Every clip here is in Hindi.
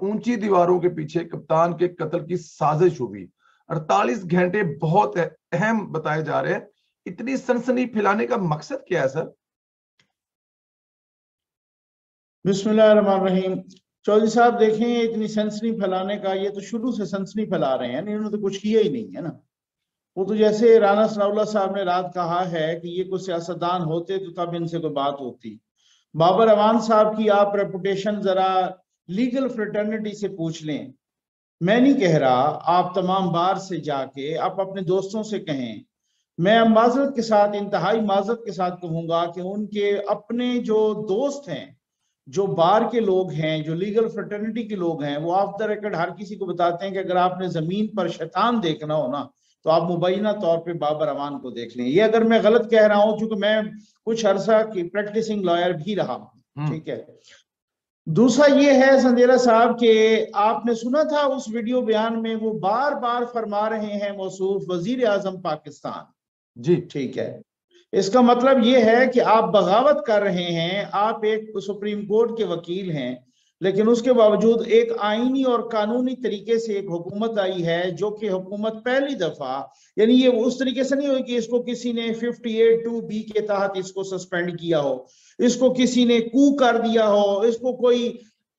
ऊंची दीवारों के पीछे कप्तान के कत्ल की साजिश हुई। 48 घंटे बहुत अहम बताए जा रहे हैं। इतनी सनसनी फैलाने का मकसद क्या है सर? बिस्मिल्लाहिर्रहमानिर्रहीम। चौधरी साहब देखें, इतनी सनसनी फैलाने का, ये तो शुरू से सनसनी फैला रहे हैं, इन्होंने तो कुछ किया ही नहीं है ना। वो तो जैसे राना सनाउल्लाह साहब ने रात कहा है कि ये कुछ सियासतदान होते तो तब इनसे कोई बात होती। बाबर अवान साहब की आप रेपुटेशन जरा लीगल फ्रेटर्निटी से पूछ लें। मैं नहीं कह रहा, आप तमाम बार से जाके आप अपने दोस्तों से कहें। मैं माजरत के साथ, इंतहाई माजरत के साथ कहूंगा कि उनके अपने जो दोस्त हैं, जो बार के लोग हैं, जो लीगल फ्रेटर्निटी के लोग हैं, वो ऑफ द रिकॉर्ड हर किसी को बताते हैं कि अगर आपने जमीन पर शैतान देखना हो ना तो आप मुबैना तौर पे बाबर अवान को देख लें। ये अगर मैं गलत कह रहा हूं, क्योंकि मैं कुछ अरसा की प्रैक्टिसिंग लॉयर भी रहा हूं, ठीक है। दूसरा ये है संदेला साहब के आपने सुना था उस वीडियो बयान में वो बार बार फरमा रहे हैं मौसूफ वजीर आजम पाकिस्तान जी, ठीक है। इसका मतलब ये है कि आप बगावत कर रहे हैं। आप एक सुप्रीम कोर्ट के वकील हैं, लेकिन उसके बावजूद एक आईनी और कानूनी तरीके से एक हुकूमत आई है, जो कि हुकूमत पहली दफा, यानी ये उस तरीके से नहीं हुई कि इसको किसी ने 58(2)B के तहत इसको सस्पेंड किया हो, इसको किसी ने कू कर दिया हो, इसको कोई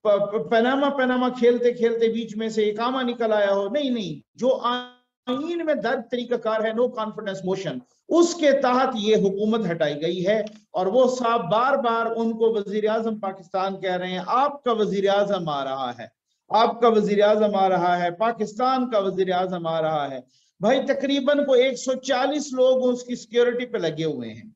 पनामा खेलते खेलते बीच में से इकामा निकल आया हो। नहीं नहीं, जो आईन में दर्ज तरीकाकार है, नो कॉन्फिडेंस मोशन, उसके तहत ये हुकूमत हटाई गई है। और वो साहब बार बार उनको वजीर आजम पाकिस्तान कह रहे हैं। आपका वजीर आजम आ रहा है, आपका वजीर आजम आ रहा है, पाकिस्तान का वजीर आजम आ रहा है। भाई तकरीबन को 140 लोग उसकी सिक्योरिटी पे लगे हुए हैं।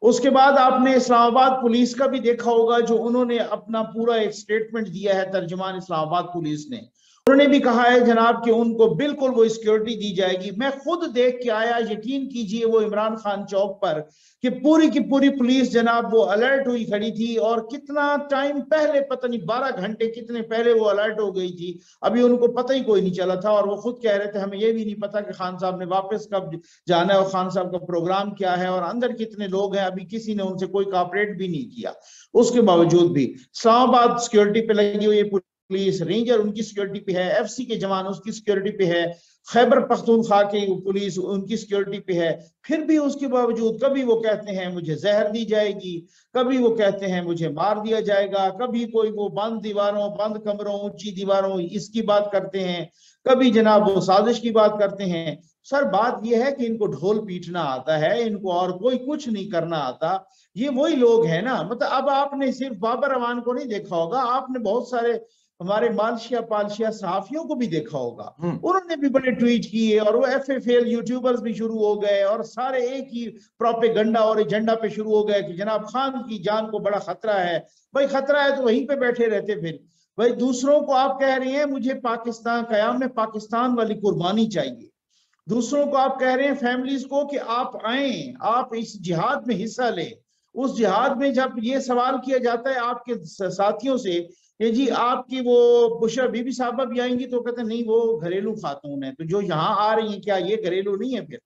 उसके बाद आपने इस्लामाबाद पुलिस का भी देखा होगा, जो उन्होंने अपना पूरा एक स्टेटमेंट दिया है, तर्जुमान इस्लामाबाद पुलिस ने, उन्होंने भी कहा है जनाब कि उनको बिल्कुल वो सिक्योरिटी दी जाएगी। मैं खुद देख के आया, यकीन कीजिए, वो इमरान खान चौक पर कि पूरी की पूरी पुलिस जनाब वो अलर्ट हुई खड़ी थी। और कितना टाइम पहले, पता नहीं 12 घंटे कितने पहले वो अलर्ट हो गई थी, अभी उनको पता ही कोई नहीं चला था। और वो खुद कह रहे थे हमें ये भी नहीं पता कि खान साहब ने वापस कब जाना है और खान साहब का प्रोग्राम क्या है और अंदर कितने लोग हैं। अभी किसी ने उनसे कोई कॉपरेट भी नहीं किया। उसके बावजूद भी इस्लामाबाद सिक्योरिटी पे लगी हुई पुलिस, रेंजर उनकी सिक्योरिटी पे है, एफसी के जवान उसकी सिक्योरिटी पे है, खैबर पख्तूनख्वा की पुलिस उनकी सिक्योरिटी पे है। फिर भी उसके बावजूद कभी वो कहते हैं मुझे जहर दी जाएगी, कभी वो कहते हैं मुझे मार दिया जाएगा, कभी कोई वो बंद दीवारों, बंद कमरों, ऊंची दीवारों इसकी बात करते हैं, कभी जनाब वो साजिश की बात करते हैं। सर बात यह है कि इनको ढोल पीटना आता है, इनको और कोई कुछ नहीं करना आता। ये वही लोग हैं ना। मतलब अब आपने सिर्फ बाबर अवान को नहीं देखा होगा, आपने बहुत सारे हमारे मालशिया पालशिया सहाफियों को भी देखा होगा, उन्होंने भी बड़े ट्वीट किए। और वो FFL यूट्यूबर्स भी शुरू हो गए और सारे एक ही प्रोपेगेंडा और एजेंडा पे शुरू हो गए कि जनाब खान की जान को बड़ा खतरा है। भाई खतरा है तो वहीं पे बैठे रहते। फिर भाई दूसरों को आप कह रहे हैं मुझे पाकिस्तान, कयाम में पाकिस्तान वाली कुर्बानी चाहिए। दूसरों को आप कह रहे हैं फैमिलीज को कि आप आए, आप इस जिहाद में हिस्सा लें। उस जिहाद में जब ये सवाल किया जाता है आपके साथियों से कि जी आपकी वो बुशरा बीबी साहबा भी आएंगी, तो कहते हैं नहीं वो घरेलू खातून है, तो जो यहाँ आ रही है क्या ये घरेलू नहीं है? फिर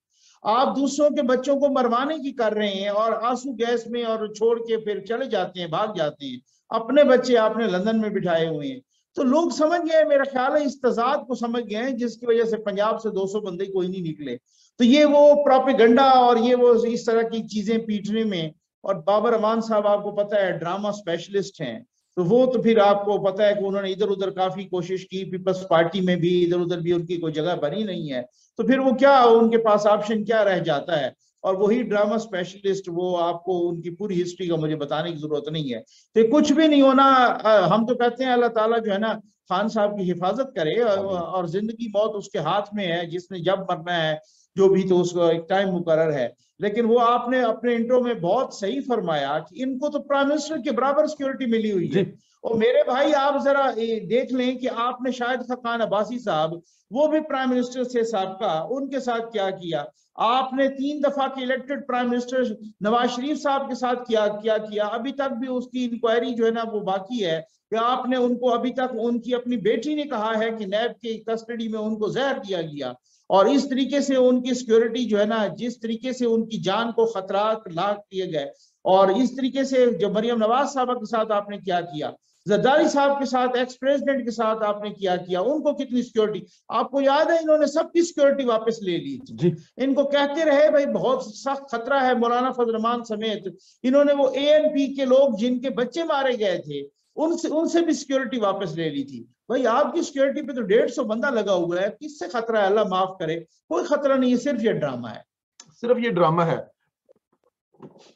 आप दूसरों के बच्चों को मरवाने की कर रहे हैं और आंसू गैस में और छोड़ के फिर चले जाते हैं, भाग जाते हैं। अपने बच्चे आपने लंदन में बिठाए हुए हैं। तो लोग समझ गए, मेरा ख्याल है इस तजाद को समझ गए हैं, जिसकी वजह से पंजाब से 200 बंदे कोई नहीं निकले। तो ये वो प्रोपेगेंडा और ये वो इस तरह की चीजें पीटने में। और बाबर अमान साहब आपको पता है ड्रामा स्पेशलिस्ट हैं, तो वो तो फिर आपको पता है कि उन्होंने इधर उधर काफी कोशिश की, पीपल्स पार्टी में भी इधर उधर भी उनकी कोई जगह बनी नहीं है। तो फिर वो क्या, उनके पास ऑप्शन क्या रह जाता है? और वही ड्रामा स्पेशलिस्ट, वो आपको उनकी पूरी हिस्ट्री का मुझे बताने की जरूरत नहीं है। तो कुछ भी नहीं होना। हम तो कहते हैं अल्लाह ताला जो है ना खान साहब की हिफाजत करे, और जिंदगी मौत उसके हाथ में है, जिसने जब मरना है जो भी, तो उसका एक टाइम मुकर्रर है। लेकिन वो आपने अपने इंट्रो में बहुत सही फरमाया कि इनको तो प्राइम मिनिस्टर के बराबर सिक्योरिटी मिली हुई है। और मेरे भाई आप जरा देख लें कि आपने शायद खान अब्बासी साहब, वो भी प्राइम मिनिस्टर से साहबका, उनके साथ क्या किया। आपने 3 दफा के elected prime minister Nawaz Sharif साहब के साथ क्या किया। अभी तक भी उसकी इंक्वायरी जो है ना वो बाकी है कि आपने उनको अभी तक, उनकी अपनी बेटी ने कहा है कि नैब की कस्टडी में उनको जहर दिया गया। और इस तरीके से उनकी सिक्योरिटी जो है ना, जिस तरीके से उनकी जान को खतरा लाक किए गए, और इस तरीके से जो मरियम नवाज साहबा के साथ आपने क्या किया। जरदारी साहब के साथ, एक्स प्रेसिडेंट के साथ आपने क्या किया, उनको कितनी सिक्योरिटी, आपको याद है इन्होंने सबकी सिक्योरिटी वापस ले ली थी। इनको कहते रहे भाई बहुत सख्त खतरा है, मौलाना फजल रहमान समेत इन्होंने वो ANP के लोग जिनके बच्चे मारे गए थे उनसे भी सिक्योरिटी वापस ले ली थी। भाई आपकी सिक्योरिटी पे तो 150 बंदा लगा हुआ है, किससे खतरा है? अल्लाह माफ करे, कोई खतरा नहीं है, सिर्फ ये ड्रामा है, सिर्फ ये ड्रामा है।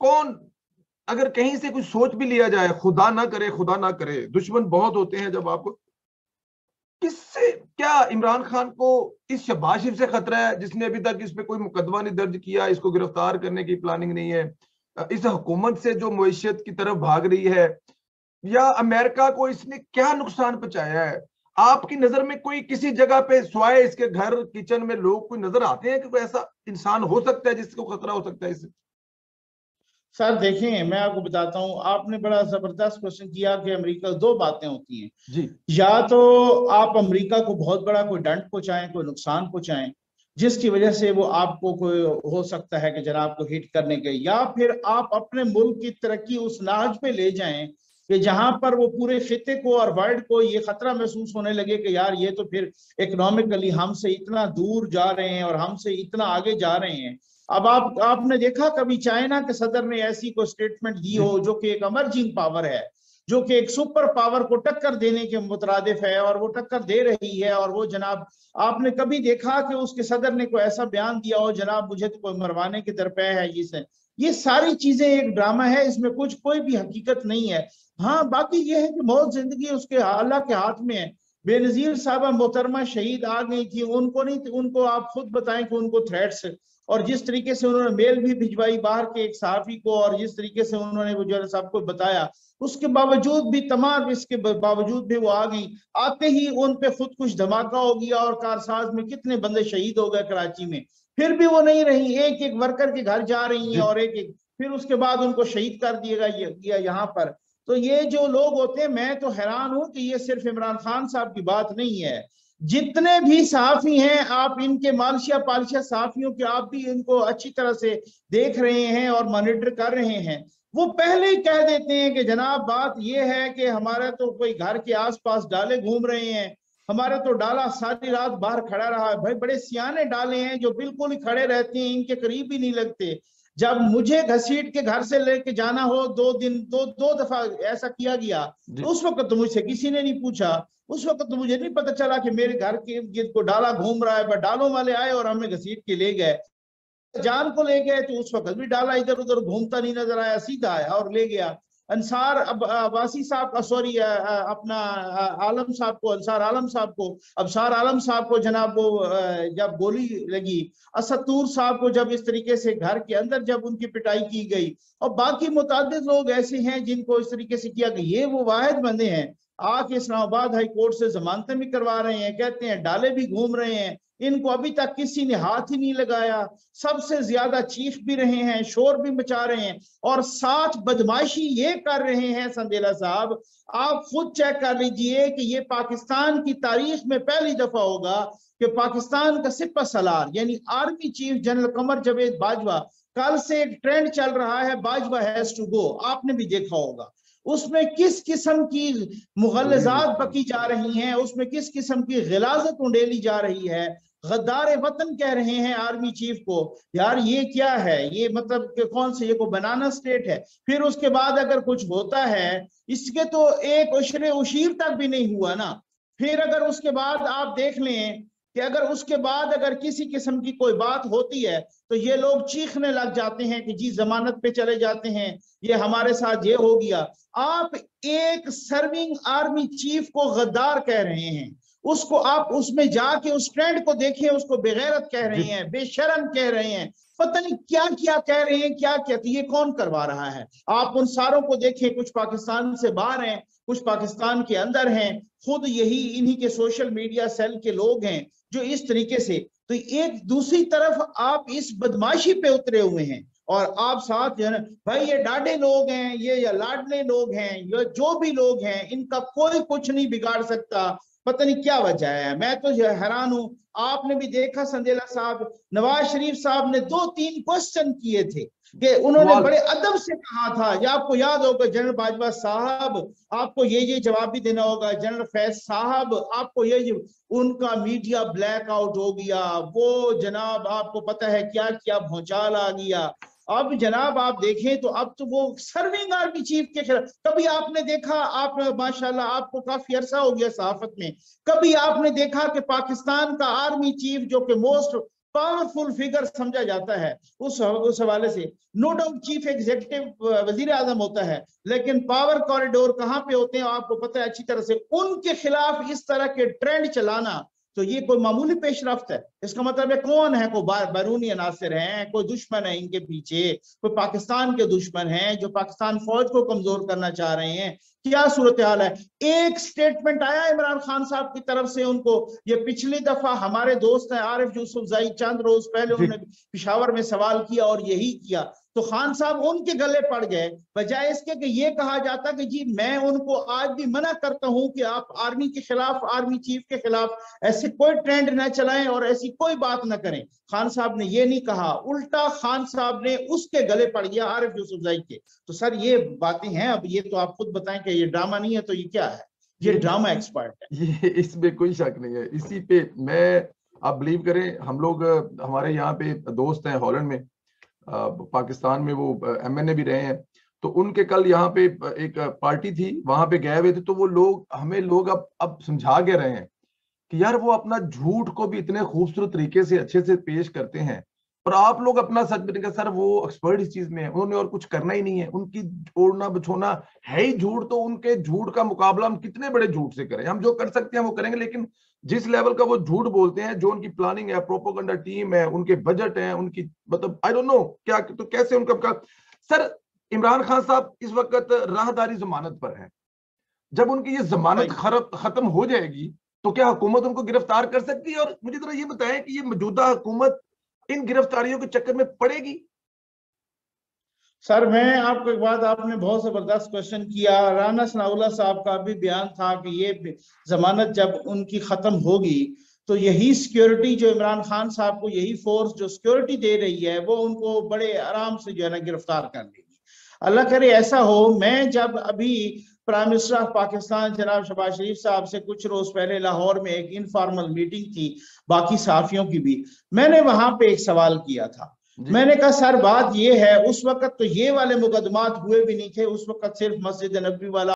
कौन अगर कहीं से कुछ सोच भी लिया जाए, खुदा ना करे, खुदा ना करे, दुश्मन बहुत होते हैं जब आपको, किससे क्या इमरान खान को इस शहबाज शरीफ से खतरा है जिसने अभी तक इस पे कोई मुकदमा नहीं दर्ज किया, इसको गिरफ्तार करने की प्लानिंग नहीं है, इस हुकूमत से जो मईशत की तरफ भाग रही है, या अमेरिका को इसने क्या नुकसान पहुंचाया है? आपकी नजर में कोई किसी जगह पे स्वाय इसके घर किचन में लोग कोई नजर आते हैं कि कोई ऐसा इंसान हो सकता है जिसको खतरा हो सकता है इससे? सर देखें मैं आपको बताता हूं, आपने बड़ा जबरदस्त क्वेश्चन किया कि अमेरिका, दो बातें होती हैं जी, या तो आप अमेरिका को बहुत बड़ा कोई दंड पहुंचाएं, कोई नुकसान पहुंचाएं जिसकी वजह से वो आपको कोई हो सकता है कि जनाब को हिट करने के, या फिर आप अपने मुल्क की तरक्की उस नाज पे ले जाएं कि जहां पर वो पूरे खिते को और वर्ल्ड को ये खतरा महसूस होने लगे कि यार ये तो फिर इकोनॉमिकली हमसे इतना दूर जा रहे हैं और हमसे इतना आगे जा रहे हैं। अब आपने देखा कभी चाइना के सदर ने ऐसी कोई स्टेटमेंट दी हो जो कि एक अमर्जिंग पावर है, जो कि एक सुपर पावर को टक्कर देने के मुतरादिफ है और वो टक्कर दे रही है, और वो जनाब आपने कभी देखा कि उसके सदर ने कोई ऐसा बयान दिया हो जनाब मुझे तो कोई मरवाने की तरफे है? ये सारी चीजें एक ड्रामा है, इसमें कोई भी हकीकत नहीं है। हाँ बाकी ये है कि मौत जिंदगी उसके अल्लाह के हाथ में है। बेनजीर साहबा मोहतरमा शहीद आ गई थी, उनको नहीं, उनको आप खुद बताएं कि उनको थ्रेट्स, और जिस तरीके से उन्होंने मेल भी भिजवाई बाहर के एक सहाफी को, और जिस तरीके से उन्होंने वो जो साहब को बताया, उसके बावजूद भी, तमाम इसके बावजूद भी वो आ गई। आते ही उन पे खुद कुछ धमाका हो गया और कारसाज में कितने बंदे शहीद हो गए कराची में, फिर भी वो नहीं रही, एक एक वर्कर के घर जा रही हैं और एक एक, फिर उसके बाद उनको शहीद कर दिया यहाँ पर। तो ये जो लोग होते हैं, मैं तो हैरान हूं कि ये सिर्फ इमरान खान साहब की बात नहीं है, जितने भी सहाफी हैं आप इनके मालशिया पालशिया सहाफियों के आप भी इनको अच्छी तरह से देख रहे हैं और मॉनिटर कर रहे हैं, वो पहले ही कह देते हैं कि जनाब बात ये है कि हमारे तो कोई घर के आसपास डाले घूम रहे हैं, हमारे तो डाला सारी रात बाहर खड़ा रहा है। भाई बड़े सियाने डाले हैं जो बिल्कुल ही खड़े रहते हैं, इनके करीब ही नहीं लगते। जब मुझे घसीट के घर से लेके जाना हो, 2 दिन दो दफा ऐसा किया गया, तो उस वक्त तो मुझसे किसी ने नहीं पूछा, उस वक्त तो मुझे नहीं पता चला कि मेरे घर के गिर्द को डाला घूम रहा है, पर डालों वाले आए और हमें घसीट के ले गए। जान को ले गए तो उस वक्त भी डाला इधर उधर घूमता नहीं नजर आया, सीधा आया और ले गया। अंसार अब्बासी साहब का, सॉरी अपना आलम साहब को, अंसार आलम साहब को, अबसार आलम साहब को जनाब वो जब गोली लगी, असतूर साहब को जब इस तरीके से घर के अंदर जब उनकी पिटाई की गई, और बाकी मुतादिद लोग ऐसे हैं जिनको इस तरीके से किया गया, ये वो वाहिद बंदे हैं आके इस्लामाबाद हाई कोर्ट से जमानतें भी करवा रहे हैं, कहते हैं डाले भी घूम रहे हैं, इनको अभी तक किसी ने हाथ ही नहीं लगाया, सबसे ज्यादा चीख भी रहे हैं, शोर भी मचा रहे हैं, और साथ बदमाशी ये कर रहे हैं संदेला साहब, आप खुद चेक कर लीजिए कि ये पाकिस्तान की तारीख में पहली दफा होगा कि पाकिस्तान का सिपह सलार यानी army chief general Qamar Javed Bajwa, कल से एक ट्रेंड चल रहा है बाजवा हैज टू गो, आपने भी देखा होगा, उसमें किस किस्म की मुगल्लजात बकी जा रही हैं, उसमें किस किस्म की गिलाजत उंडेली जा रही है, गद्दार वतन कह रहे हैं आर्मी चीफ को। यार ये क्या है, ये मतलब कि कौन से, ये को बनाना स्टेट है? फिर उसके बाद अगर कुछ होता है, इसके तो एक उशरे उशीर तक भी नहीं हुआ ना, फिर अगर उसके बाद आप देख लें कि अगर उसके बाद अगर किसी किस्म की कोई बात होती है तो ये लोग चीखने लग जाते हैं कि जी जमानत पे चले जाते हैं, ये हमारे साथ ये हो गया। आप एक सर्विंग आर्मी चीफ को गद्दार कह रहे हैं, उसको आप उसमें जाके उस ट्रेंड को देखिए, उसको बेगैरत कह रहे हैं, बेशरम कह रहे हैं, पता नहीं क्या क्या कह रहे हैं, क्या क्या, तो ये कौन करवा रहा है? आप उन सारों को देखें, कुछ पाकिस्तान से बाहर हैं, कुछ पाकिस्तान के अंदर हैं, खुद यही इन्हीं के सोशल मीडिया सेल के लोग हैं जो इस तरीके से, तो एक दूसरी तरफ आप इस बदमाशी पे उतरे हुए हैं, और आप साथ जो है ना भाई ये डाडे लोग हैं, ये या लाडले लोग हैं, ये जो भी लोग हैं, इनका कोई कुछ नहीं बिगाड़ सकता, पता नहीं क्या वजह है। मैं तो हैरान हूं। आपने भी देखा संदेला साहब, नवाज शरीफ साहब ने 2-3 क्वेश्चन किए थे कि उन्होंने बड़े अदब से कहा था, या आपको याद होगा जनरल बाजवा साहब आपको ये जवाब भी देना होगा, जनरल फैज साहब आपको ये उनका मीडिया ब्लैकआउट हो गया, वो जनाब आपको पता है क्या क्या भूचाल आ गया। अब जनाब आप देखें तो अब तो वो सर्विंग आर्मी चीफ के खिलाफ, कभी आपने देखा, आप माशाल्लाह आपको काफी अरसा हो गया सहाफत में, कभी आपने देखा कि पाकिस्तान का आर्मी चीफ जो कि मोस्ट पावरफुल फिगर समझा जाता है उस हवाले से, नो डाउट चीफ एग्जीक्यूटिव वजीर आजम होता है, लेकिन पावर कॉरिडोर कहां पे होते हैं आपको पता है अच्छी तरह से, उनके खिलाफ इस तरह के ट्रेंड चलाना तो ये कोई मामूली पेशरफ्त है? इसका मतलब है कौन है, कोई बैरूनी अनासिर हैं, कोई दुश्मन है इनके पीछे, कोई पाकिस्तान के दुश्मन हैं जो पाकिस्तान फौज को कमजोर करना चाह रहे हैं, क्या सूरत हाल है? एक स्टेटमेंट आया इमरान खान साहब की तरफ से उनको, ये पिछली दफा हमारे दोस्त हैं आरिफ यूसुफजई चंद रोज पहले उन्होंने पिशावर में सवाल किया और यही किया, तो खान साहब उनके गले पड़ गए, बजाय इसके कि ये कहा जाता कि जी मैं उनको आज भी मना करता हूं कि आप आर्मी के खिलाफ, आर्मी चीफ के खिलाफ ऐसे कोई ट्रेंड ना चलाएं और ऐसी कोई बात ना करें। खान साहब ने ये नहीं कहा, उल्टा खान साहब ने उसके गले पड़ गया आरिफ यूसुफजई के। तो सर ये बातें हैं, अब ये तो आप खुद बताएं कि ये ड्रामा नहीं है तो ये क्या है? ये ड्रामा एक्सपर्ट है, ये इसमें कोई शक नहीं है। इसी पे मैं, आप बिलीव करें, हम लोग हमारे यहाँ पे दोस्त हैं हॉलैंड में, पाकिस्तान में वो एमएनए भी रहे हैं, तो उनके कल यहाँ पे एक पार्टी थी, वहां पे गए हुए थे, तो वो लोग हमें अब समझा के रहे हैं कि यार वो अपना झूठ को भी इतने खूबसूरत तरीके से अच्छे से पेश करते हैं, और आप लोग अपना सच बताएंगे। सर वो एक्सपर्ट इस चीज में है, उन्होंने और कुछ करना ही नहीं है, उनकी ओढ़ना बिछोना है ही झूठ, तो उनके झूठ का मुकाबला हम कितने बड़े झूठ से करें? हम जो कर सकते हैं वो करेंगे, लेकिन जिस लेवल का वो झूठ बोलते हैं, जो उनकी प्लानिंग है, प्रोपोगंडा टीम है, उनके बजट है, उनकी मतलब आई डोंट नो क्या, तो कैसे उनका सर इमरान खान साहब इस वक्त राहदारी जमानत पर है, जब उनकी ये जमानत खत्म हो जाएगी तो क्या हुकूमत उनको गिरफ्तार कर सकती है? और मुझे जरा ये बताएं कि ये मौजूदा हुकूमत इन गिरफ्तारियों के चक्कर में पड़ेगी? सर मैं आपको एक बात, आपने बहुत जबरदस्त क्वेश्चन किया। राना सनाउल्लाह साहब का भी बयान था कि ये जमानत जब उनकी खत्म होगी तो यही सिक्योरिटी जो इमरान खान साहब को, यही फोर्स जो सिक्योरिटी दे रही है, वो उनको बड़े आराम से जो है ना गिरफ्तार कर लेगी। अल्लाह करे ऐसा हो। मैं जब अभी प्राइम मिनिस्टर ऑफ पाकिस्तान जनाब शहबाज शरीफ साहब से कुछ रोज पहले लाहौर में एक इनफॉर्मल मीटिंग थी, बाकी सहाफियों की भी, मैंने वहां पे एक सवाल किया था। मैंने कहा सर बात ये है, उस वक्त तो ये वाले मुकदमात हुए भी नहीं थे, उस वक्त सिर्फ मस्जिद नबवी वाला